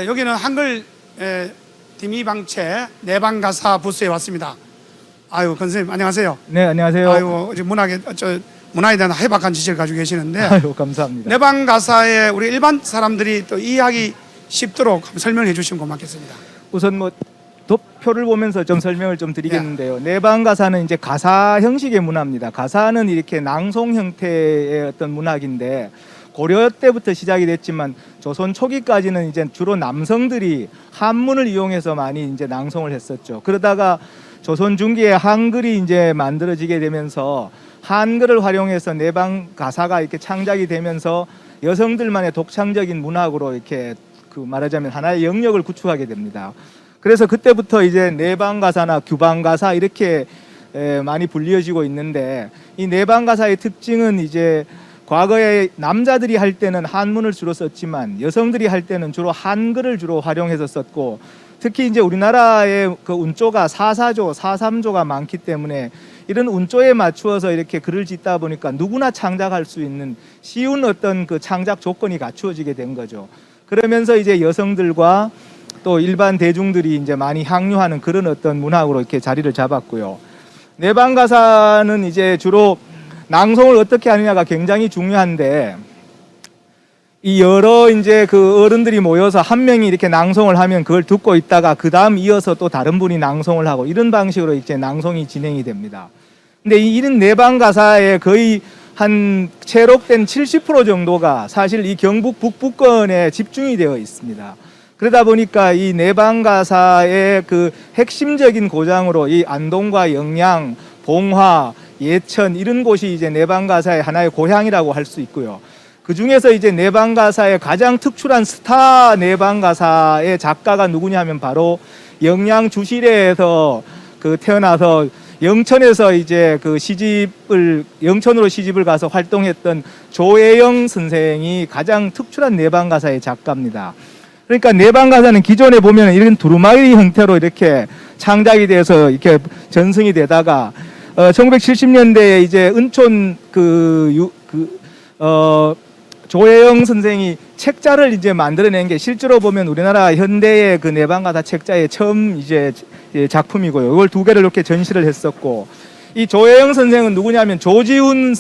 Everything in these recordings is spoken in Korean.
여기는 한글 디미방체 내방가사 부스에 왔습니다. 아유, 권선생님 안녕하세요. 네, 안녕하세요. 아유, 문화에 대한 해박한 지식을 가지고 계시는데 아유, 감사합니다. 내방가사에 우리 일반 사람들이 또 이해하기 쉽도록 한번 설명해 주시면 고맙겠습니다. 우선 뭐 도표를 보면서 좀 설명을 좀 드리겠는데요. 내방가사는 이제 가사 형식의 문화입니다. 가사는 이렇게 낭송 형태의 어떤 문학인데 고려 때부터 시작이 됐지만 조선 초기까지는 이제 주로 남성들이 한문을 이용해서 많이 이제 낭송을 했었죠. 그러다가 조선 중기에 한글이 이제 만들어지게 되면서 한글을 활용해서 내방 가사가 이렇게 창작이 되면서 여성들만의 독창적인 문학으로 이렇게 그 말하자면 하나의 영역을 구축하게 됩니다. 그래서 그때부터 이제 내방 가사나 규방 가사 이렇게 많이 불리어지고 있는데, 이 내방 가사의 특징은 이제 과거에 남자들이 할 때는 한문을 주로 썼지만 여성들이 할 때는 주로 한글을 주로 활용해서 썼고, 특히 이제 우리나라의 그 운조가 4사조, 4삼조가 많기 때문에 이런 운조에 맞추어서 이렇게 글을 짓다 보니까 누구나 창작할 수 있는 쉬운 어떤 그 창작 조건이 갖추어지게 된 거죠. 그러면서 이제 여성들과 또 일반 대중들이 이제 많이 향유하는 그런 어떤 문학으로 이렇게 자리를 잡았고요. 내방 가사는 이제 주로 낭송을 어떻게 하느냐가 굉장히 중요한데, 이 여러 이제 그 어른들이 모여서 한 명이 이렇게 낭송을 하면 그걸 듣고 있다가 그 다음 이어서 또 다른 분이 낭송을 하고 이런 방식으로 이제 낭송이 진행이 됩니다. 근데 이런 내방 가사에 거의 한 채록된 70% 정도가 사실 이 경북 북부권에 집중이 되어 있습니다. 그러다 보니까 이 내방 가사의 그 핵심적인 고장으로 이 안동과 영양, 봉화, 예천 이런 곳이 이제 내방 가사의 하나의 고향이라고 할 수 있고요. 그 중에서 이제 내방 가사의 가장 특출한 스타 내방 가사의 작가가 누구냐 하면 바로 영양 주실에서 그 태어나서 영천에서 이제 그 영천으로 시집을 가서 활동했던 조혜영 선생이 가장 특출한 내방 가사의 작가입니다. 그러니까 내방 가사는 기존에 보면 이런 두루마리 형태로 이렇게 창작이 돼서 이렇게 전승이 되다가 1970년대에 이제 은촌 조혜영 선생이 책자를 이제 만들어낸 게 실제로 보면 우리나라 현대의 그 내방 가사 책자의 처음 이제 작품이고요. 이걸 두 개를 이렇게 전시를 했었고, 이 조혜영 선생은 누구냐면 조지훈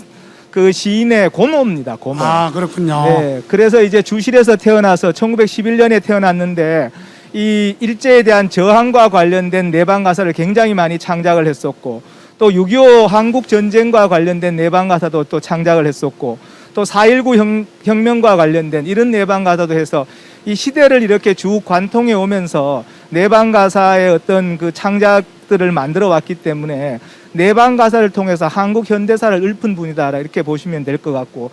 그 시인의 고모입니다. 고모. 아, 그렇군요. 네, 그래서 이제 주실에서 태어나서 1911년에 태어났는데 이 일제에 대한 저항과 관련된 내방 가사를 굉장히 많이 창작을 했었고, 또 6.25 한국 전쟁과 관련된 내방 가사도 또 창작을 했었고, 또 4.19 혁명과 관련된 이런 내방 가사도 해서 이 시대를 이렇게 쭉 관통해 오면서 내방 가사의 어떤 그 창작들을 만들어 왔기 때문에 내방 가사를 통해서 한국 현대사를 읊은 분이다 이렇게 보시면 될 것 같고,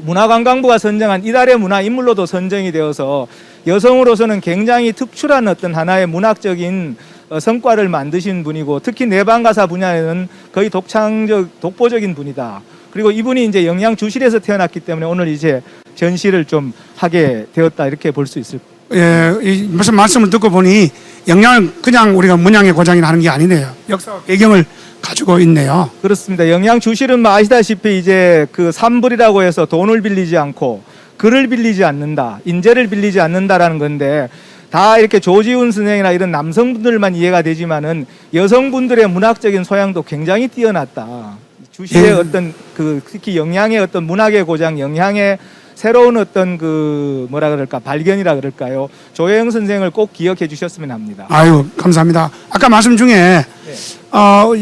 문화관광부가 선정한 이달의 문화인물로도 선정이 되어서 여성으로서는 굉장히 특출한 어떤 하나의 문학적인 성과를 만드신 분이고, 특히 내방 가사 분야에는 거의 독보적인 분이다. 그리고 이분이 이제 영양 주실에서 태어났기 때문에 오늘 이제 전시를 좀 하게 되었다 이렇게 볼 수 있을 거예요. 예, 무슨 말씀을 듣고 보니 영양은 그냥 우리가 문양의 고장이나 하는 게 아니네요. 역사 배경을 가지고 있네요. 그렇습니다. 영양 주실은 뭐 아시다시피 이제 그 삼불이라고 해서 돈을 빌리지 않고 글을 빌리지 않는다, 인재를 빌리지 않는다라는 건데, 다 이렇게 조지훈 선생이나 이런 남성분들만 이해가 되지만은 여성분들의 문학적인 소양도 굉장히 뛰어났다. 주실의 어떤 그 특히 영양의 어떤 문학의 고장, 영양의 새로운 어떤 그 뭐라 그럴까 발견이라 그럴까요? 조혜영 선생을 꼭 기억해 주셨으면 합니다. 아유, 감사합니다. 아까 말씀 중에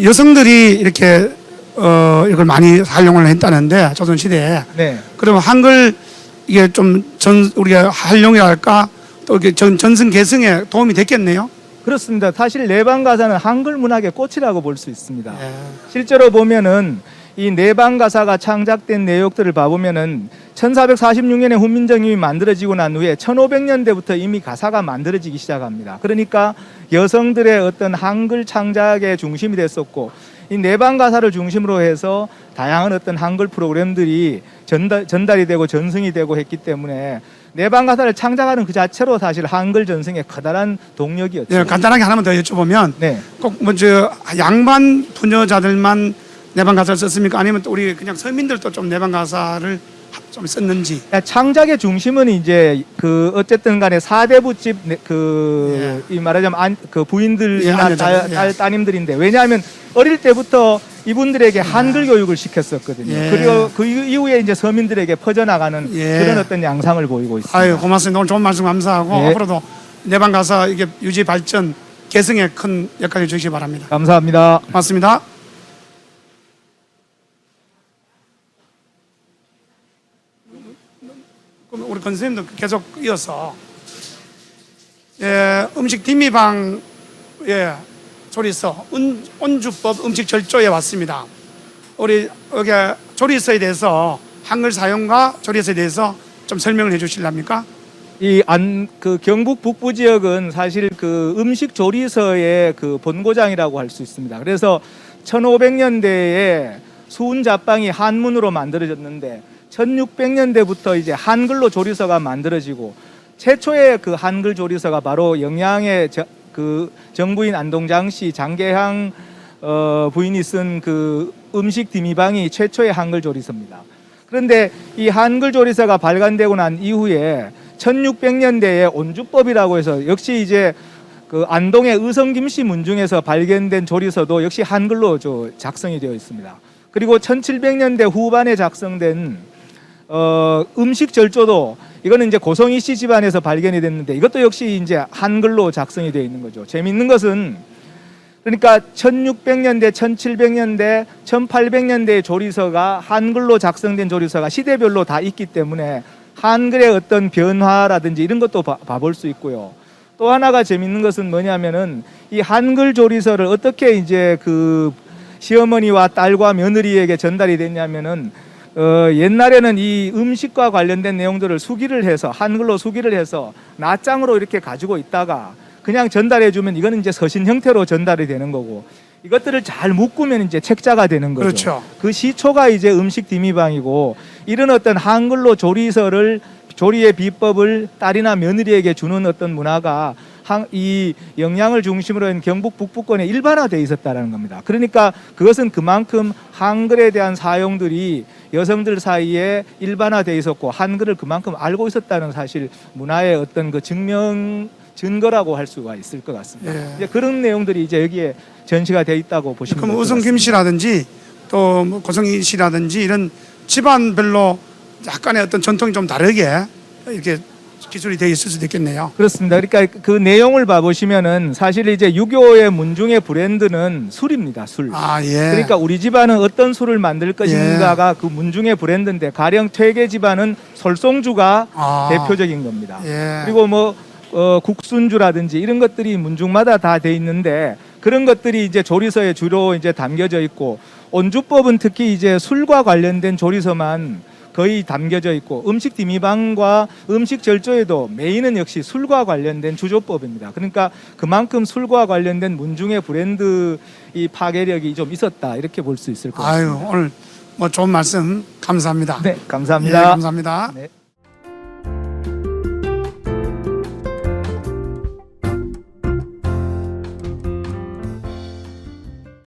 여성들이 이렇게 이걸 많이 활용을 했다는데 조선 시대에. 네. 그러면 한글 이게 좀 우리가 활용이랄까 또 이렇게 전승 계승에 도움이 됐겠네요. 그렇습니다. 사실 내방 가사는 한글 문학의 꽃이라고 볼 수 있습니다. 예. 실제로 보면은 이 내방 가사가 창작된 내용들을 봐보면은 1446년에 훈민정음이 만들어지고 난 후에 1500년대부터 이미 가사가 만들어지기 시작합니다. 그러니까 여성들의 어떤 한글 창작의 중심이 됐었고, 이 내방 가사를 중심으로 해서 다양한 어떤 한글 프로그램들이 전달이 되고 전승이 되고 했기 때문에 내방 가사를 창작하는 그 자체로 사실 한글 전승의 커다란 동력이었죠. 예, 간단하게 하나만 더 여쭤보면, 네. 꼭 먼저 양반 부녀자들만 내방 가사를 썼습니까? 아니면 또 우리 그냥 서민들도 좀 내방 가사를 좀 썼는지. 창작의 중심은 이제 그 어쨌든 간에 사대부집 이 말하자면 그 부인들이나 따님들인데, 왜냐하면 어릴 때부터 이분들에게 한글 교육을 시켰었거든요. 그리고 그 이후에 이제 서민들에게 퍼져나가는 그런 어떤 양상을 보이고 있습니다. 아유, 고맙습니다. 오늘 좋은 말씀 감사하고 앞으로도 내방 가사 이게 유지 발전 개성에 큰 역할을 주시기 바랍니다. 감사합니다. 고맙습니다. 그럼 우리 권 선생님도 계속 이어서 음식 디미방 조리서 온주법 음식 절조에 왔습니다. 우리 여기 조리서에 대해서 한글 사용과 조리서에 대해서 좀 설명을 해주실랍니까? 그 경북 북부 지역은 사실 그 음식 조리서의 그 본고장이라고 할 수 있습니다. 그래서 1500년대에 수운 잡방이 한문으로 만들어졌는데 1600년대부터 이제 한글로 조리서가 만들어지고, 최초의 그 한글 조리서가 바로 영양의 그 정부인 안동장 씨 장계향 부인이 쓴 그 음식 디미방이 최초의 한글 조리서입니다. 그런데 이 한글 조리서가 발간되고 난 이후에 1600년대에 온주법이라고 해서 역시 이제 그 안동의 의성김씨 문중에서 발견된 조리서도 역시 한글로 작성이 되어 있습니다. 그리고 1700년대 후반에 작성된 음식 절조도, 이거는 이제 고성희 씨 집안에서 발견이 됐는데 이것도 역시 이제 한글로 작성이 되어 있는 거죠. 재미있는 것은, 그러니까 1600년대, 1700년대, 1800년대의 조리서가 한글로 작성된 조리서가 시대별로 다 있기 때문에 한글의 어떤 변화라든지 이런 것도 봐볼 수 있고요. 또 하나가 재미있는 것은 뭐냐면은 이 한글 조리서를 어떻게 이제 그 시어머니와 딸과 며느리에게 전달이 됐냐면은 옛날에는 이 음식과 관련된 내용들을 수기를 해서 한글로 수기를 해서 낱장으로 이렇게 가지고 있다가 그냥 전달해 주면 이거는 이제 서신 형태로 전달이 되는 거고, 이것들을 잘 묶으면 이제 책자가 되는 거죠. 그렇죠. 그 시초가 이제 음식 디미방이고, 이런 어떤 한글로 조리서를, 조리의 비법을 딸이나 며느리에게 주는 어떤 문화가 이 영양을 중심으로 한 경북 북부권에 일반화되어 있었다는 겁니다. 그러니까 그것은 그만큼 한글에 대한 사용들이 여성들 사이에 일반화되어 있었고 한글을 그만큼 알고 있었다는 사실, 문화의 어떤 그 증거라고 할 수가 있을 것 같습니다. 이제 그런 내용들이 이제 여기에 전시가 되어 있다고 보시면 그럼 될 것 같습니다. 의성김 씨라든지 또 뭐 고성희 씨라든지 이런 집안별로 약간의 어떤 전통이 좀 다르게 이렇게 기술이 되어 있을 수도 있겠네요. 그렇습니다. 그러니까 그 내용을 봐보시면은 사실 이제 유교의 문중의 브랜드는 술입니다. 술. 그러니까 우리 집안은 어떤 술을 만들 것인가가 그 문중의 브랜드인데, 가령 퇴계 집안은 설송주가 대표적인 겁니다. 그리고 뭐 국순주라든지 이런 것들이 문중마다 다 돼 있는데, 그런 것들이 이제 조리서에 주로 이제 담겨져 있고, 온주법은 특히 이제 술과 관련된 조리서만 거의 담겨져 있고, 음식 디미방과 음식 절조에도 메인은 역시 술과 관련된 주조법입니다. 그러니까 그만큼 술과 관련된 문중의 브랜드 이 파괴력이 좀 있었다, 이렇게 볼 수 있을 것 같습니다. 오늘 뭐 좋은 말씀 감사합니다. 네, 감사합니다. 감사합니다. 네.